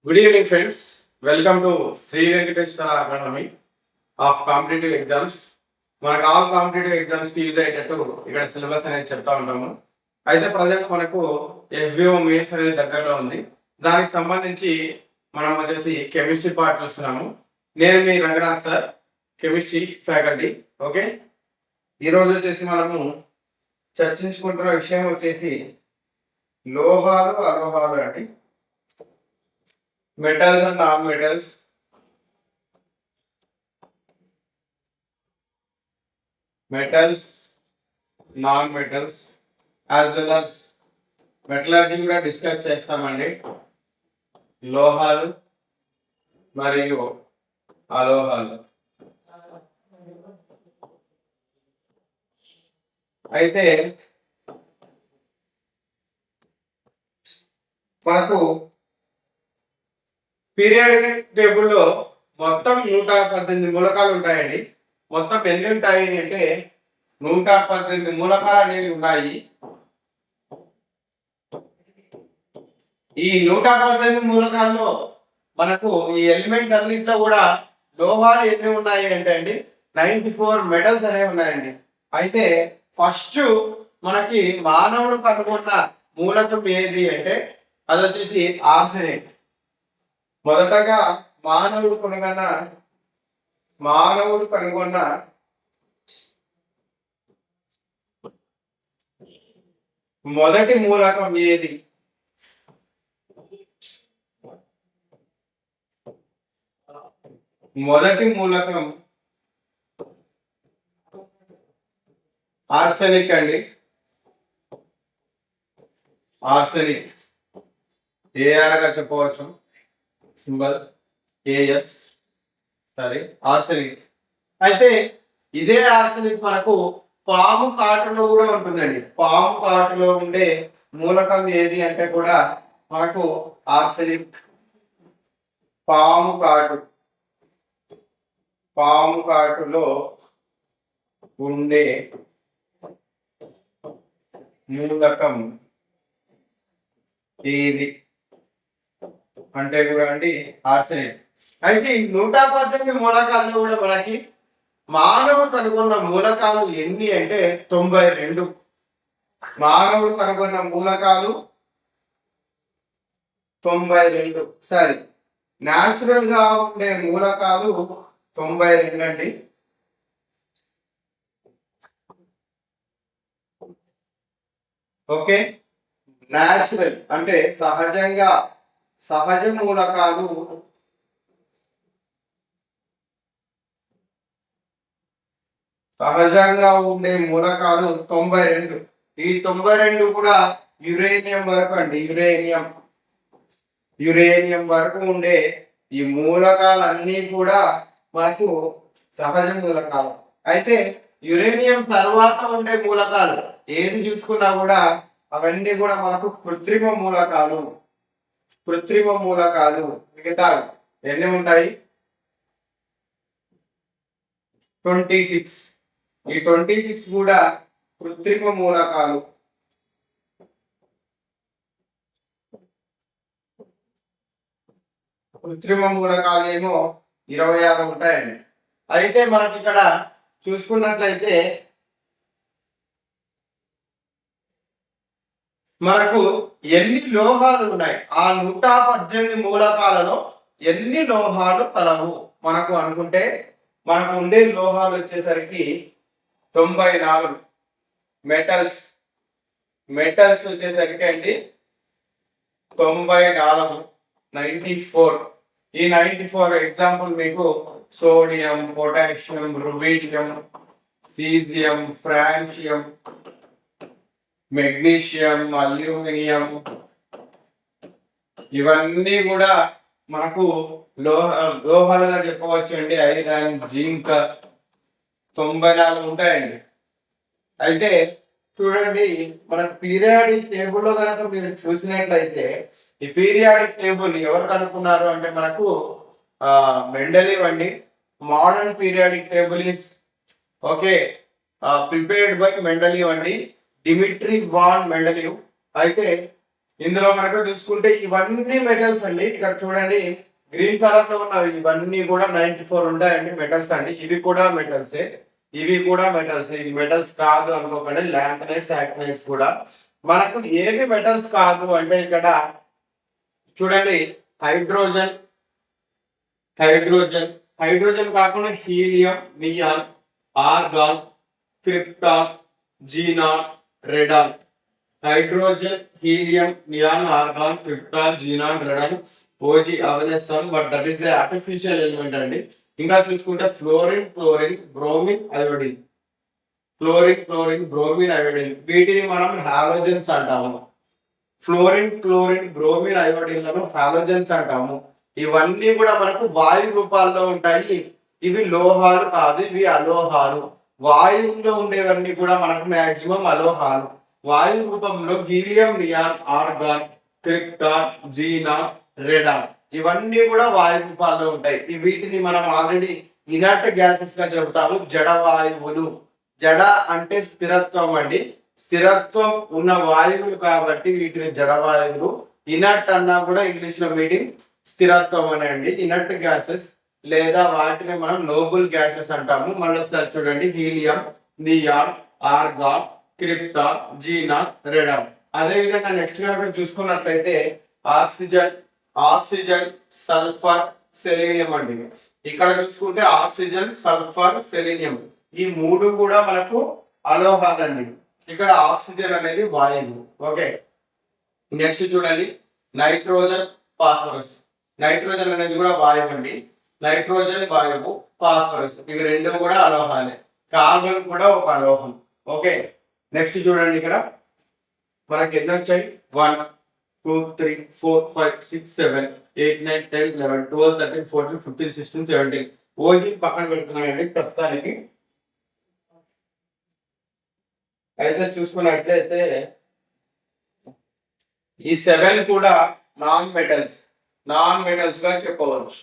Good evening, friends. Welcome to Sri Venkateshwara Academy of Competitive Exams. మనకు all competitive ఎగ్జామ్స్కి use అయ్యేటట్టు ఇక్కడ syllabus అనేది చెప్తా ఉంటాము. అయితే ప్రజెంట్ మనకు ఎఫ్బిఓ మెయిన్స్ అనేది దగ్గరలో ఉంది. దానికి సంబంధించి మనం వచ్చేసి కెమిస్ట్రీ పార్ట్ చూస్తున్నాము. నేను మీ Ranganath sir, chemistry faculty. Okay, ఈరోజు వచ్చేసి మనము చర్చించుకుంటున్న విషయం వచ్చేసి లోహాలు అలోహాలు అండి. Metals and non-metals. Metals, non-metals, as well as metallurgy కూడా డిస్కస్ చేస్తామండి. లోహాలు మరియు అలోహాలు. అయితే మనకు పీరియాడిక్ టేబుల్లో మొత్తం 118 మూలకాలు ఉంటాయండి. మొత్తం ఎన్ని ఉంటాయి అంటే 118 మూలకాలు అనేవి ఉన్నాయి. ఈ 118 మూలకాల్లో మనకు ఈ ఎలిమెంట్స్ అన్నింటిలో కూడా లోహాలు ఎన్ని ఉన్నాయి అంటే అండి 94 మెటల్స్ అనేవి ఉన్నాయండి. అయితే ఫస్ట్ మనకి మానవుడు కనుగొన్న మూలకం ఏది అంటే అది వచ్చేసి ఆర్సెనిక్. మొదటగా మానవుడు కనుగొన్న మొదటి మూలకం ఏది? మొదటి మూలకం ఆర్సెనిక్ అండి. ఆర్సెనిక్ ఏఆర్గా చెప్పవచ్చు. సింబల్ ఏఎస్, సరే, ఆర్సెనిక్. అయితే ఇదే ఆర్సెనిక్ మనకు పాము కాటులో కూడా ఉంటుందండి. పాము కాటులో ఉండే మూలకం ఏది అంటే కూడా మనకు ఆర్సెనిక్. పాము కాటులో ఉండే మూలకం ఏది అంటే కూడా అండి ఆర్సెనిక్. అయితే ఈ 118 మూలకాల్లో కూడా మనకి మానవుడు కనుగొన్న మూలకాలు ఎన్ని అంటే 92. మానవుడు కనుగొన్న మూలకాలు 92. సరే, న్యాచురల్ గా ఉండే మూలకాలు 92 అండి. ఓకే, న్యాచురల్ అంటే సహజ మూలకాలు సహజంగా ఉండే మూలకాలు 92. ఈ 92 కూడా యురేనియం వరకు అండి. యురేనియం వరకు ఉండే ఈ మూలకాలన్నీ కూడా మనకు సహజ మూలకాలు. అయితే యురేనియం తర్వాత ఉండే మూలకాలు ఏది చూసుకున్నా కూడా అవన్నీ కూడా మనకు కృత్రిమ మూలకాలు. మిగతా ఎన్ని ఉంటాయి? 26. ఈ 26 కూడా కృత్రిమ మూలకాలు. ఏమో 26 ఉంటాయండి. అయితే మనకి ఇక్కడ చూసుకున్నట్లయితే మనకు ఎన్ని లోహాలు ఉన్నాయి? ఆ 118 మూలకాలలో ఎన్ని లోహాలు కలవు మనకు అనుకుంటే మనకు ఉండే లోహాలు వచ్చేసరికి 94. మెటల్స్ వచ్చేసరికి అండి 94. 94. ఈ 94 ఎగ్జాంపుల్ మీకు sodium, potassium, rubidium, caesium, francium, magnesium, aluminium, ఇవన్నీ కూడా మనకు లోహాలుగా చెప్పవచ్చు అండి. ఐరన్, జింక్ 94 ఉంటాయండి. అయితే చూడండి, మనకు పీరియాడిక్ టేబుల్లో కనుక మీరు చూసినట్లయితే ఈ పీరియాడిక్ టేబుల్ ఎవరు కనుక్కున్నారు అంటే మనకు మెండలీవ్ అండి. Modern periodic table is okay prepared by Mendeleev అండి, డిమిట్రీ వాన్ మెండలీవ్. అయితే ఇందులో మనకు చూసుకుంటే ఇవన్నీ మెటల్స్ అండి. ఇక్కడ చూడండి గ్రీన్ కలర్ లో ఉన్నవి ఇవన్నీ కూడా 94 ఉంటాయండి మెటల్స్ అండి. ఇవి కూడా మెటల్సే, ఇవి కూడా మెటల్స్. ఇవి మెటల్స్ కాదు అనుకోకండి. ల్యాంథనైట్స్, యాక్టినైట్స్ కూడా మనకు ఏవి మెటల్స్ కాదు అంటే ఇక్కడ చూడండి హైడ్రోజన్, హైడ్రోజన్ హైడ్రోజన్ కాకుండా helium, neon, argon, krypton, xenon, radon. Hydrogen, helium, neon, argon, krypton, xenon, radon, ఓజీ అవనేస్తాం. But that is the artificial element అండి. ఇంకా చూసుకుంటే fluorine, chlorine, bromine, iodine. Fluorine, chlorine, bromine, iodine వీటిని మనం హాలోజన్స్ అంటాము. Fluorine, chlorine, bromine, అయోడిన్లను halogens అంటాము. ఇవన్నీ కూడా మనకు వాయు రూపాల్లో ఉంటాయి. ఇవి లోహాలు కాదు, ఇవి అలోహాలు. వాయువులో ఉండేవన్నీ కూడా మనకు మాక్సిమం అలోహాలు. వాయు రూపంలో helium, neon, argon, krypton, xenon, radon ఇవన్నీ కూడా వాయు రూపాల్లో ఉంటాయి. వీటిని మనం ఆల్రెడీ ఇనర్ట్ గ్యాసెస్ గా చెబుతాము. జడ వాయువులు. జడ అంటే స్థిరత్వం అండి. స్థిరత్వం ఉన్న వాయువులు కాబట్టి వీటిని జడ వాయువులు. ఇనర్ట్ అన్నా కూడా ఇంగ్లీష్ లో మీనింగ్ స్థిరత్వం అని అండి. ఇనర్ట్ గ్యాసెస్ లేదా వాటిని మనం నోబుల్ గ్యాసెస్ అంటాము. మళ్ళీ ఒకసారి చూడండి helium, neon, argon, krypton, xenon, radon. అదే విధంగా నెక్స్ట్ కనుక చూసుకున్నట్లయితే ఆక్సిజన్, ఆక్సిజన్, సల్ఫర్, సెలీనియం అండి. ఇక్కడ చూసుకుంటే ఆక్సిజన్, సల్ఫర్, సెలీనియం ఈ మూడు కూడా మనకు అలోహాలండి. ఇక్కడ ఆక్సిజన్ అనేది వాయువు. ఓకే, నెక్స్ట్ చూడండి నైట్రోజన్, ఫాస్ఫరస్. నైట్రోజన్ అనేది కూడా వాయువు అండి. నైట్రోజన్ వాయువు, ఫాస్ఫరస్ ఇవి రెండు కూడా అలోహాలే. కార్బన్ కూడా ఒక అలోహం. ఓకే, నెక్స్ట్ చూడండి ఇక్కడ మనకి ఎన్ని వచ్చాయి 1 2 3 4 5 6 7 8 9 10 11 12 13 14 15 16 17 ఓజీ పక్కన పెడుతున్నాయండి ప్రస్తుతానికి. అయితే చూసుకున్నట్లయితే ఈ 7 కూడా నాన్ మెటల్స్, నాన్ మెటల్స్ గా చెప్పవచ్చు.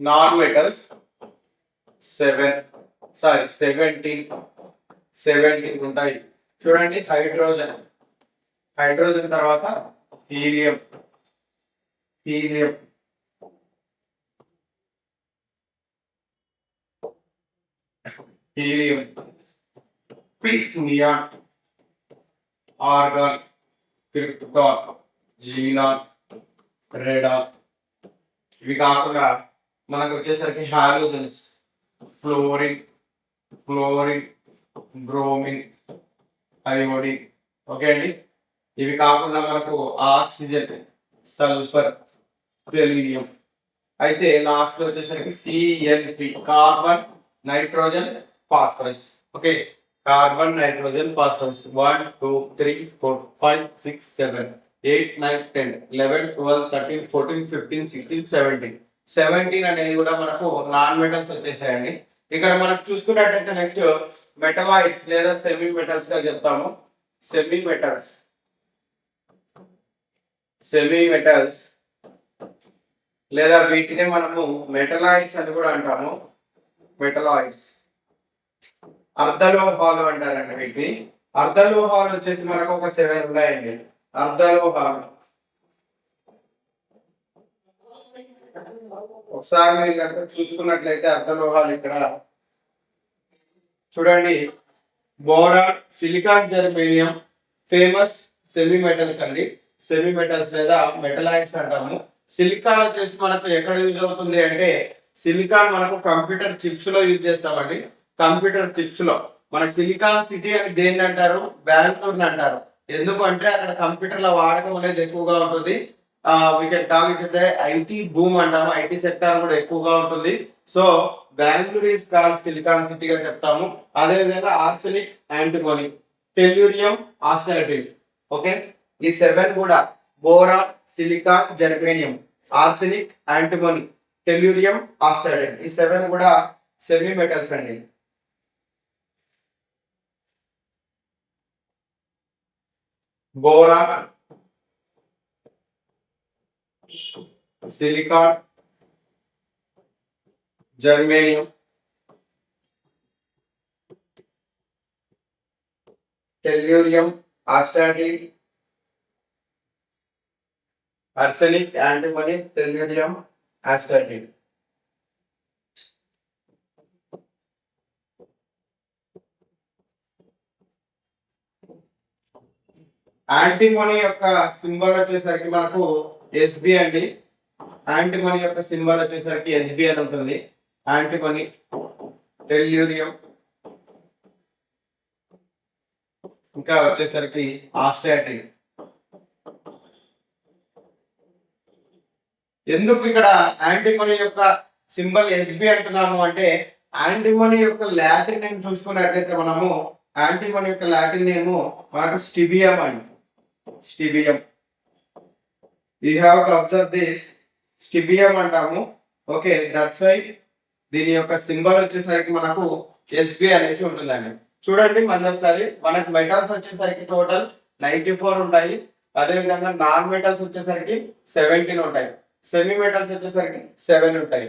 నాన్ మెటల్స్ 17 ఉంటాయి. చూడండి హైడ్రోజన్, హైడ్రోజన్ తర్వాత helium, helium, helium, neon, argon, krypton, xenon, radon. ఇవి కాకుండా మనకు వచ్చేసరికి halogens fluorine, chlorine, bromine, iodine. Okay అండి, ఇవి కాకుండా మనకు ఆక్సిజన్, సల్ఫర్, సెలీనియం. అయితే లాస్ట్ లో వచ్చేసరికి C N P carbon, nitrogen, phosphorus. Okay, carbon, nitrogen, phosphorus 1 2 3 4 5 6 7 8 9 10 11 12 13 14 15 16 17 17 అనేది కూడా మనకు నాన్ మెటల్స్ వచ్చేసాయండి. ఇక్కడ మనకు చూసుకున్నట్టయితే నెక్స్ట్ మెటలాయిడ్స్ లేదా సెమీ మెటల్స్ గా చెప్తాము. సెమీ మెటల్స్, సెమీ మెటల్స్ లేదా వీటిని మనము మెటలాయిడ్స్ అని కూడా అంటాము. మెటలాయిడ్స్ అర్ధలోహాలు అంటారండి వీటిని. అర్ధలోహాలు వచ్చేసి మనకు ఒక 7 ఉన్నాయండి. అర్ధలోహాలు ఒకసారి మీరు కనుక చూసుకున్నట్లయితే అర్ధలోహాలు ఇక్కడ చూడండి boron, silicon, germanium famous semi metals అండి. సెమీ మెటల్స్ లేదా మెటలాయిడ్స్ అంటాము. సిలికాన్ వచ్చేసి మనకు ఎక్కడ యూజ్ అవుతుంది అంటే సిలికాన్ మనకు కంప్యూటర్ చిప్స్ లో యూజ్ చేస్తామండి. కంప్యూటర్ చిప్స్ లో మనకు సిలికాన్ సిటీ అని దేన్ని అంటారు, బెంగళూరుని అంటారు. ఎందుకంటే అక్కడ కంప్యూటర్ల వాడకం అనేది ఎక్కువగా ఉంటుంది. We can call it is IT boom అంటాము. ఐటీ సెక్టార్ కూడా ఎక్కువగా ఉంటుంది. So Bengaluru is called silicon సిటీగా చెప్తాము. అదే విధంగా arsenic, antimony, tellurium, astatine. Okay, ఈ 7 కూడా boron, silicon, germanium, arsenic, antimony, tellurium, astatine ఈ 7 కూడా సెమీ మెటల్స్ అండి. Boron, silicon, germanium, tellurium, astatine, arsenic, antimony, tellurium, astatine. Antimony యొక్క సింబల్ వచ్చేసరికి మనకు ఎస్బి అండి. యాంటీమనీ యొక్క సింబల్ వచ్చేసరికి ఎస్బి అని ఉంటుంది. యాంటీమనీ, టెల్యూరియం, ఇంకా వచ్చేసరికి ఆస్టాటిన్. ఎందుకు ఇక్కడ యాంటీమనీ యొక్క సింబల్ ఎస్బి అంటున్నాము అంటే, యాంటీమనీ యొక్క లాటిన్ నేమ్ చూసుకున్నట్లయితే మనము యాంటీమనీ యొక్క లాటిన్ నేమ్ మనకు స్టిబియం అండి. Stibium, you have to observe this, stibium అంటాము. ఓకే, దట్స్ వై దీని యొక్క సింబల్ వచ్చేసరికి మనకు ఎస్బి అనేసి ఉంటుందండి. చూడండి మళ్ళీ ఒకసారి, మనకు మెటల్స్ వచ్చేసరికి టోటల్ 94 ఉంటాయి. అదే విధంగా నాన్ మెటల్స్ వచ్చేసరికి 17 ఉంటాయి. సెమీ మెటల్స్ వచ్చేసరికి 7 ఉంటాయి.